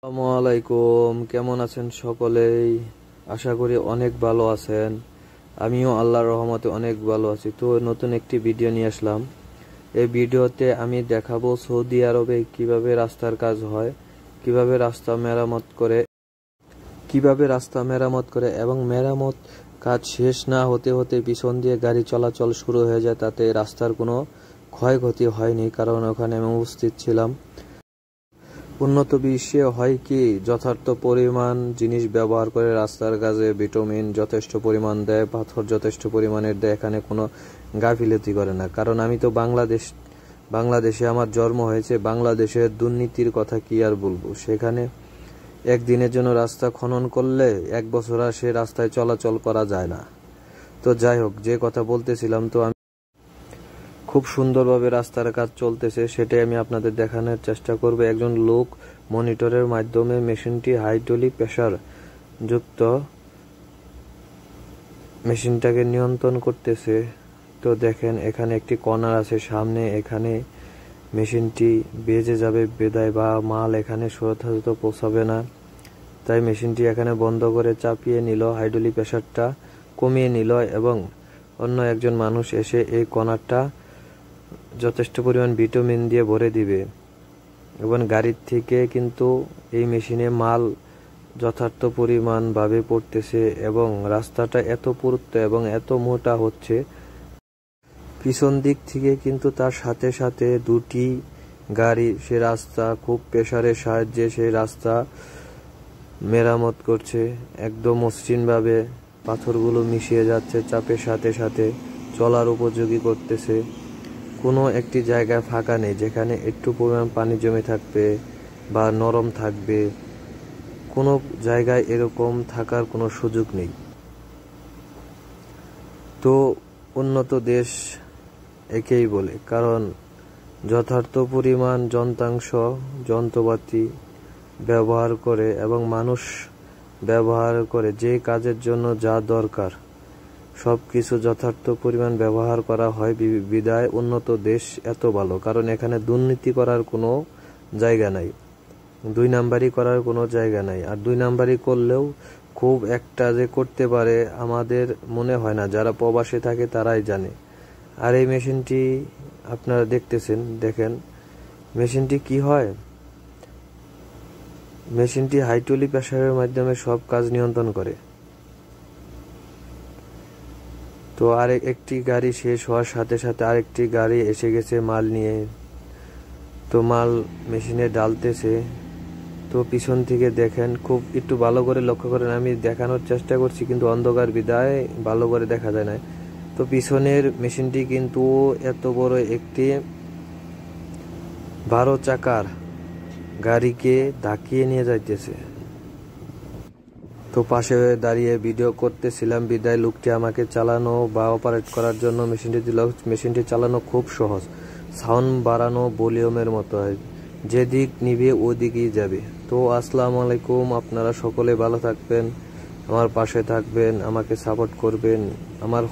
আসসালামু আলাইকুম, কেমন আছেন সকলেই? আশা করি অনেক ভালো আছেন। আমিও আল্লাহর রহমতে অনেক ভালো আছি। তো নতুন একটি ভিডিও নিয়ে আসলাম। এই ভিডিওতে আমি দেখাবো সৌদি আরবে কিভাবে রাস্তার কাজ হয়, কিভাবে রাস্তা মেরামত করে এবং মেরামত কাজ শেষ না হতে হতে পিছন দিয়ে গাড়ি চলাচল শুরু হয়ে যায়। তাতে রাস্তার কোনো ক্ষয়ক্ষতি হয়নি, কারণ ওখানে আমি উপস্থিত ছিলাম। উন্নত বিশ্বে হয় কি, যথার্থ পরিমাণ জিনিস ব্যবহার করে রাস্তার কাজে ভিটামিন যথেষ্ট পরিমাণ দেয়, পাথর যথেষ্ট পরিমাণের দেয়। এখানে কোনো গাফিলতি করে না। কারণ আমি তো বাংলাদেশে আমার জন্ম হয়েছে। বাংলাদেশের দুর্নীতির কথা কি আর বলবো। সেখানে একদিনের জন্য রাস্তা খনন করলে 1 বছর আর সে রাস্তায় চলাচল করা যায় না। তো যাই হোক, যে কথা বলতেছিলাম, তো আমি খুব সুন্দরভাবে রাস্তার কাজ চলতেছে, সেটাই আমি আপনাদের দেখানোর চেষ্টা করব। একজন লোক মনিটরের মাধ্যমে মেশিনটি হাইড্রোলিক প্রেসার যুক্ত মেশিনটাকে নিয়ন্ত্রণ করতেছে। তো দেখেন, এখানে একটি কর্নার আছে সামনে। এখানে মেশিনটি বেজে যাবে, বেদায় বা মাল এখানে যথাযথ পৌঁছাবে না। তাই মেশিনটি এখানে বন্ধ করে চাপিয়ে নিল, হাইড্রোলিক প্রেসারটা কমিয়ে নিল এবং অন্য একজন মানুষ এসে এই কর্নারটা যথেষ্ট পরিমাণ ভিটামিন দিয়ে ভরে দিবে। এবং গাড়ির থেকে কিন্তু এই মেশিনে মাল যথার্থ পরিমাণ ভাবে পড়তেছে এবং রাস্তাটা এত পুরুত্ব এবং এত মোটা হচ্ছে। পিছন দিক থেকে কিন্তু তার সাথে সাথে দুটি গাড়ি সে রাস্তা খুব প্রেসারের সাহায্যে সেই রাস্তা মেরামত করছে। একদম মসৃণভাবে পাথরগুলো মিশিয়ে যাচ্ছে, চাপের সাথে সাথে চলার উপযোগী করতেছে। কোনো একটি জায়গায় ফাঁকা নেই যেখানে একটু পরিমাণ পানি জমে থাকবে বা নরম থাকবে। কোনো জায়গায় এরকম থাকার কোনো সুযোগ নেই। তো উন্নত দেশ একেই বলে, কারণ যথার্থ পরিমাণ যন্ত্রপাতি ব্যবহার করে এবং মানুষ ব্যবহার করে যে কাজের জন্য যা দরকার সবকিছু যথার্থ পরিমাণ ব্যবহার করা হয়। বিদায় উন্নত দেশ এত ভালো, কারণ এখানে দুর্নীতি করার কোনো জায়গা নাই, 2 নাম্বারি করার কোনো জায়গা নাই। আর 2 নাম্বারি করলেও খুব একটা যে করতে পারে আমাদের মনে হয় না। যারা প্রবাসে থাকে তারাই জানে। আর এই মেশিনটি আপনারা দেখতেছেন, দেখেন মেশিনটি কি হয়। মেশিনটি হাইড্রোলিক প্রেসারের মাধ্যমে সব কাজ নিয়ন্ত্রণ করে। তো একটি গাড়ি শেষ হওয়ার সাথে সাথে আরেকটি গাড়ি এসে গেছে মাল নিয়ে। তো মাল মেশিনে ডালতেছে। তো পিছন থেকে দেখেন, খুব একটু ভালো করে লক্ষ্য করেন। আমি দেখানোর চেষ্টা করছি কিন্তু অন্ধকার বিদায় ভালো করে দেখা যায় না। তো পিছনের মেশিনটি কিন্তু এত বড় একটি 12 চাকার গাড়িকে ধাক্কিয়ে নিয়ে যাইতেছে। তো পাশে দাঁড়িয়ে ভিডিও করতেছিলাম বিদায় লোকটি আমাকে চালানো বা অপারেট করার জন্য মেশিনটি দিল। মেশিনটি চালানো খুব সহজ, সাউন্ড বাড়ানো ভলিউমের মতো হয়, যেদিক নিবে ওদিকেই যাবে। তো আসসালামু আলাইকুম, আপনারা সকলে ভালো থাকবেন, আমার পাশে থাকবেন, আমাকে সাপোর্ট করবেন। আমার